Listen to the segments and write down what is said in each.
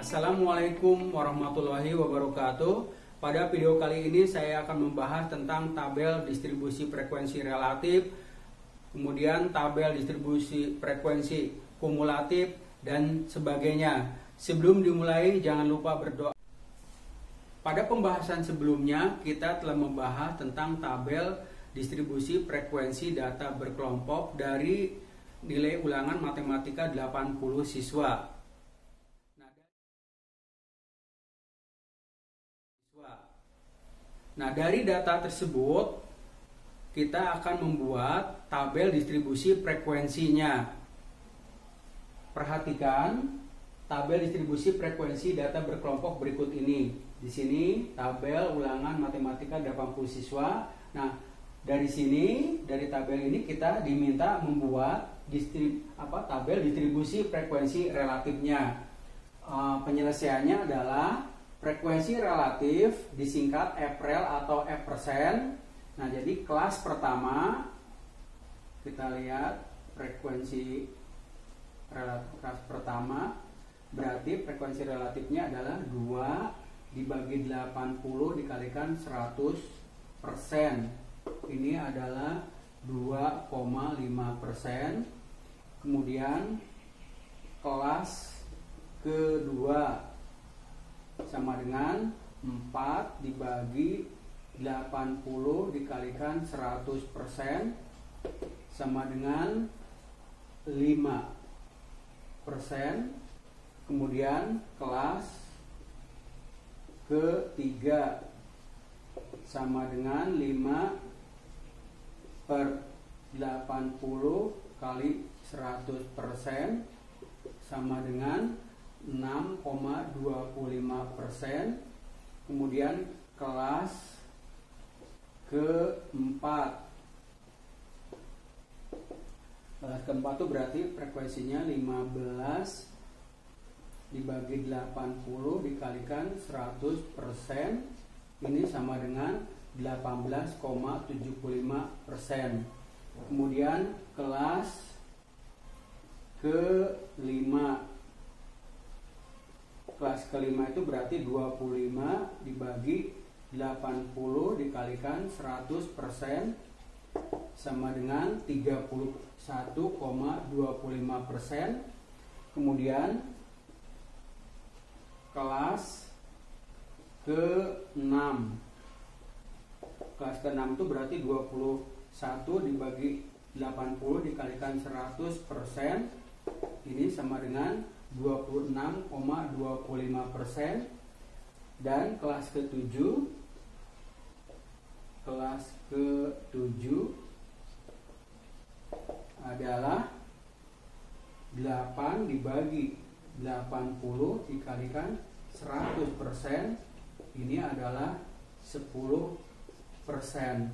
Assalamualaikum warahmatullahi wabarakatuh. Pada video kali ini saya akan membahas tentang tabel distribusi frekuensi relatif, kemudian tabel distribusi frekuensi kumulatif, dan sebagainya. Sebelum dimulai, jangan lupa berdoa. Pada pembahasan sebelumnya, kita telah membahas tentang tabel distribusi frekuensi data berkelompok dari nilai ulangan matematika 80 siswa. Nah, dari data tersebut kita akan membuat tabel distribusi frekuensinya. Perhatikan tabel distribusi frekuensi data berkelompok berikut ini. Di sini tabel ulangan matematika 80 siswa. Nah, dari sini, dari tabel ini kita diminta membuat tabel distribusi frekuensi relatifnya. Penyelesaiannya adalah frekuensi relatif disingkat F-rel atau F%. Nah, jadi kelas pertama kita lihat frekuensi relatif kelas pertama, berarti frekuensi relatifnya adalah 2 dibagi 80 dikalikan 100%. Ini adalah 2,5%. Kemudian kelas kedua sama dengan 4 dibagi 80 dikalikan 100% sama dengan 5%. Kemudian kelas ketiga sama dengan 5/80 kali 100% sama dengan 6,25%. Kemudian kelas keempat itu berarti frekuensinya 15 dibagi 80 dikalikan 100%. Ini sama dengan 18,75%. Kemudian kelas kelima. Kelas kelima itu berarti 25 dibagi 80 dikalikan 100% sama dengan 31,25%. Kemudian kelas ke-6. Kelas ke-6 itu berarti 21 dibagi 80 dikalikan 100%. Ini sama dengan 26,25%. Dan kelas ke-7 adalah 8 dibagi 80 dikalikan 100%. Ini adalah 10%.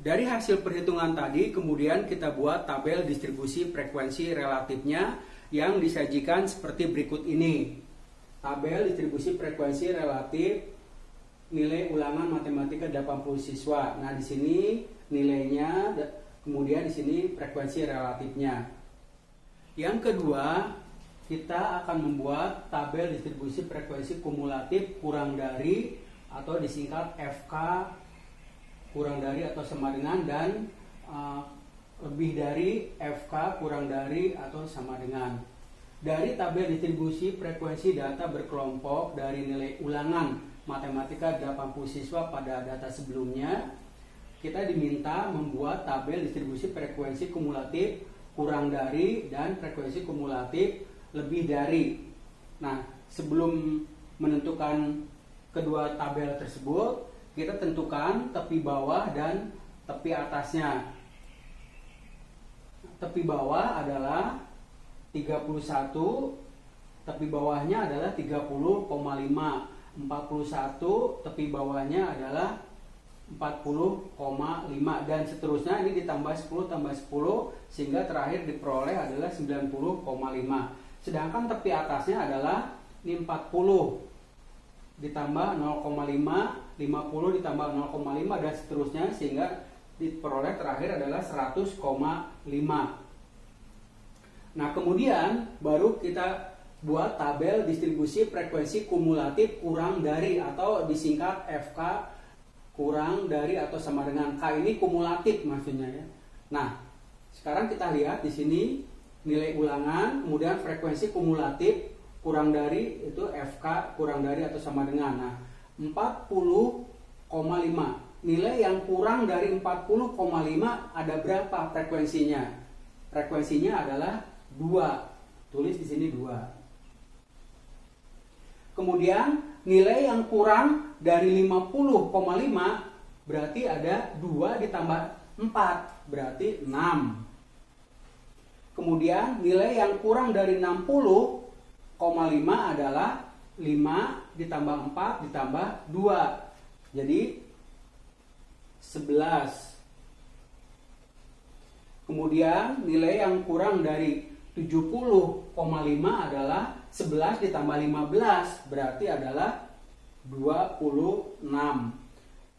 Dari hasil perhitungan tadi, kemudian kita buat tabel distribusi frekuensi relatifnya yang disajikan seperti berikut ini. Tabel distribusi frekuensi relatif nilai ulangan matematika 80 siswa. Nah, di sini nilainya, kemudian di sini frekuensi relatifnya. Yang kedua, kita akan membuat tabel distribusi frekuensi kumulatif kurang dari atau disingkat FK kurang dari atau sama dengan, dan lebih dari FK kurang dari atau sama dengan. Dari tabel distribusi frekuensi data berkelompok dari nilai ulangan matematika 80 siswa pada data sebelumnya, kita diminta membuat tabel distribusi frekuensi kumulatif kurang dari dan frekuensi kumulatif lebih dari. Nah, sebelum menentukan kedua tabel tersebut, kita tentukan tepi bawah dan tepi atasnya. Tepi bawah adalah 31, tepi bawahnya adalah 30,5. 41, tepi bawahnya adalah 40,5, dan seterusnya. Ini ditambah 10 tambah 10 sehingga terakhir diperoleh adalah 90,5. Sedangkan tepi atasnya adalah 40 ditambah 0,5, 50 ditambah 0,5, dan seterusnya sehingga diperoleh terakhir adalah 100,5. Nah, kemudian baru kita buat tabel distribusi frekuensi kumulatif kurang dari, atau disingkat FK kurang dari atau sama dengan. K ini kumulatif maksudnya ya. Nah, sekarang kita lihat di sini nilai ulangan, kemudian frekuensi kumulatif kurang dari itu FK kurang dari atau sama dengan. Nah, 40,5. Nilai yang kurang dari 40,5 ada berapa frekuensinya? Frekuensinya adalah 2. Tulis di sini 2. Kemudian nilai yang kurang dari 50,5 berarti ada 2 ditambah 4 berarti 6. Kemudian nilai yang kurang dari 60,5 adalah 5 ditambah 4 ditambah 2. Jadi 11. Kemudian nilai yang kurang dari 70,5 adalah 11 ditambah 15 berarti adalah 26.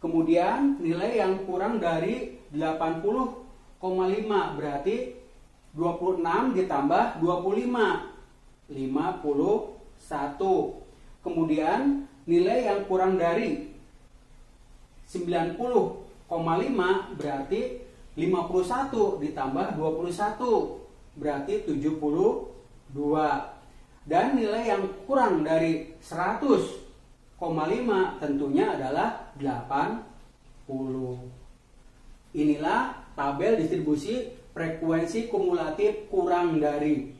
Kemudian nilai yang kurang dari 80,5 berarti 26 ditambah 25 51. Kemudian nilai yang kurang dari 90,5 berarti 51 ditambah 21 berarti 72. Dan nilai yang kurang dari 100,5 tentunya adalah 80. Inilah tabel distribusi frekuensi kumulatif kurang dari.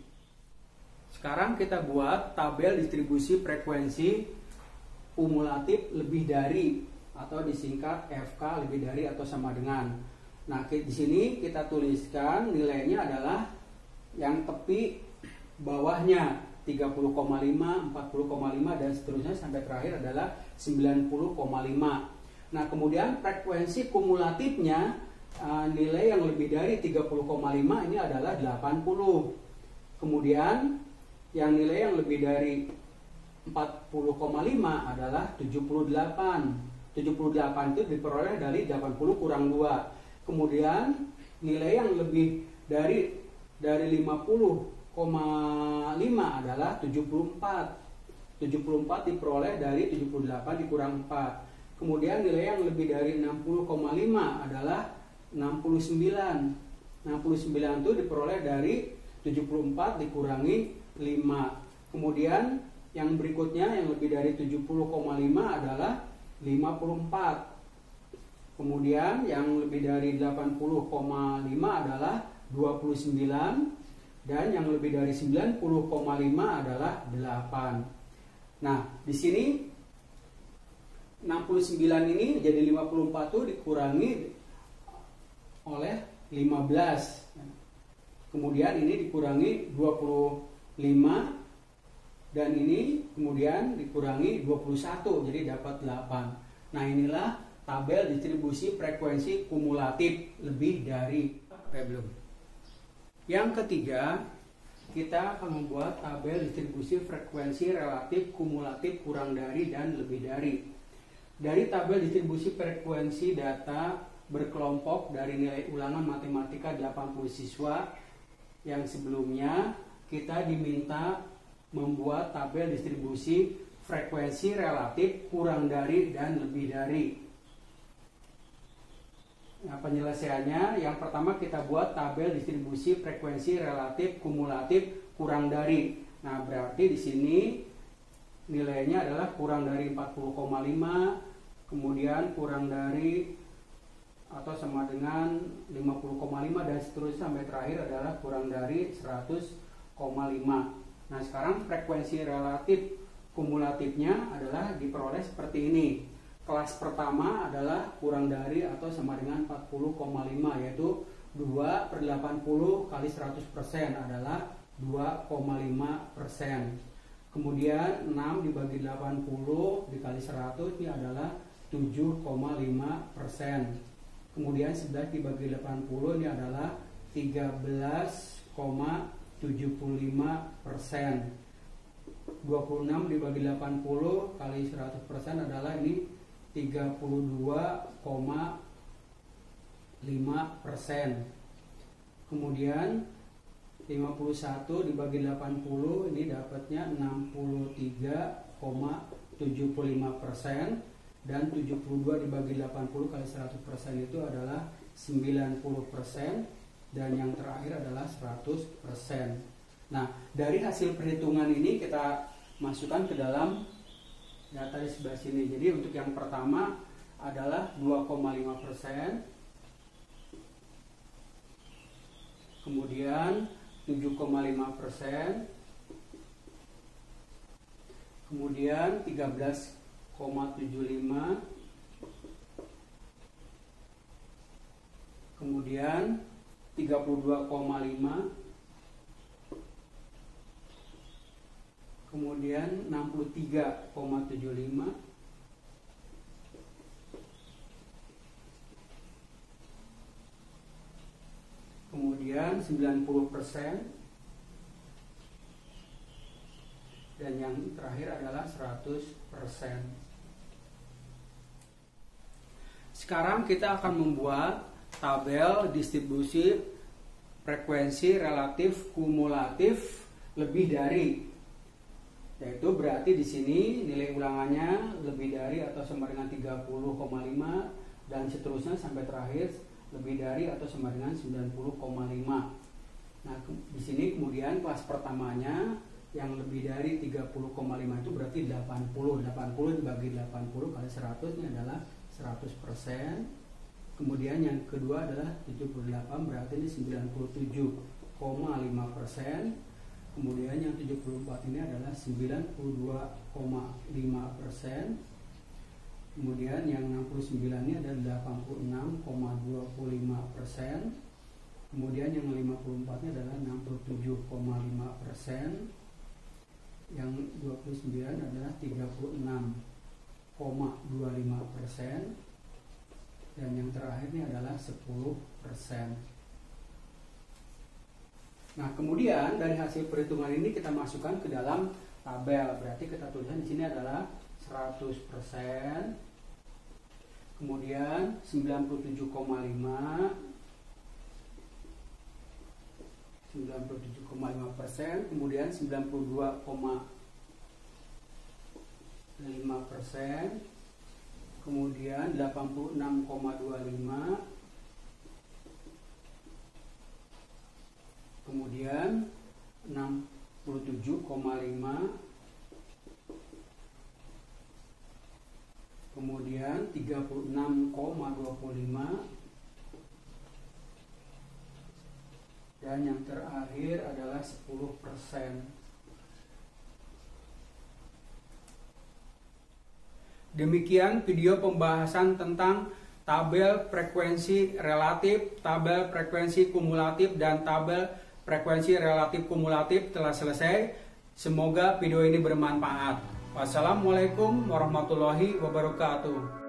Sekarang kita buat tabel distribusi frekuensi kumulatif lebih dari, atau disingkat FK lebih dari atau sama dengan. Nah, di sini kita tuliskan nilainya adalah yang tepi bawahnya 30,5, 40,5 dan seterusnya sampai terakhir adalah 90,5. Nah, kemudian frekuensi kumulatifnya nilai yang lebih dari 30,5 ini adalah 80. Kemudian yang nilai yang lebih dari 40,5 adalah 78. 78 itu diperoleh dari 80 kurang 2. Kemudian nilai yang lebih dari 50,5 adalah 74. 74 diperoleh dari 78 dikurang 4. Kemudian nilai yang lebih dari 60,5 adalah 69. 69 itu diperoleh dari 74 dikurangi 5. Kemudian yang berikutnya yang lebih dari 70,5 adalah 54. Kemudian yang lebih dari 80,5 adalah 29 dan yang lebih dari 90,5 adalah 8. Nah, di sini 69 ini jadi 54 itu dikurangi oleh 15. Kemudian ini dikurangi 25 dan ini kemudian dikurangi 21 jadi dapat 8. Nah, inilah tabel distribusi frekuensi kumulatif lebih dari. Belum. Yang ketiga, kita akan membuat tabel distribusi frekuensi relatif kumulatif kurang dari dan lebih dari. Dari tabel distribusi frekuensi data berkelompok dari nilai ulangan matematika 80 siswa yang sebelumnya kita diminta membuat tabel distribusi frekuensi relatif kurang dari dan lebih dari. Nah, penyelesaiannya yang pertama kita buat tabel distribusi frekuensi relatif kumulatif kurang dari. Nah, berarti di sini nilainya adalah kurang dari 40,5, kemudian kurang dari atau sama dengan 50,5 dan seterusnya sampai terakhir adalah kurang dari 100,5. Nah, sekarang frekuensi relatif kumulatifnya adalah diperoleh seperti ini. Kelas pertama adalah kurang dari atau sama dengan 40,5 yaitu 2/80 kali 100% adalah 2,5%. Kemudian 6 dibagi 80 dikali 100 ini adalah 7,5%. Kemudian 11 dibagi 80 ini adalah 13,75%. 26 dibagi 80 kali 100% adalah ini 32,5%. Kemudian 51 dibagi 80 ini dapatnya 63,75%, dan 72 dibagi 80 kali 100% itu adalah 90%, dan yang terakhir adalah 100%. Nah, dari hasil perhitungan ini kita masukkan ke dalam data di sebelah sini. Jadi untuk yang pertama adalah 2,5%, kemudian 7,5%, kemudian 13,75%, kemudian 32,5%, kemudian 63,75%, kemudian 90%, dan yang terakhir adalah 100%. Sekarang kita akan membuat tabel distribusi frekuensi relatif kumulatif lebih dari, yaitu berarti di sini nilai ulangannya lebih dari atau sama dengan 30,5 dan seterusnya sampai terakhir lebih dari atau sama dengan 90,5. Nah, di sini kemudian kelas pertamanya yang lebih dari 30,5 itu berarti 80. 80 dibagi 80 kali 100 ini adalah 100%. Kemudian yang kedua adalah 78, berarti ini 97,5%. Kemudian yang 74 ini adalah 92,5%. Kemudian yang 69 ini adalah 86,25%. Kemudian yang 54 ini adalah 67,5%. Yang 29 adalah 36,25%. Dan yang terakhir ini adalah 10%. Nah, kemudian dari hasil perhitungan ini kita masukkan ke dalam tabel. Berarti kita tuliskan di sini adalah 100%, kemudian 97,5%, 97,5%, kemudian 92,5%, kemudian 86,25%, kemudian 67,5%, kemudian 36,25%, dan yang terakhir adalah 10%. Demikian video pembahasan tentang tabel frekuensi relatif, tabel frekuensi kumulatif, dan tabel frekuensi relatif kumulatif telah selesai. Semoga video ini bermanfaat. Wassalamualaikum warahmatullahi wabarakatuh.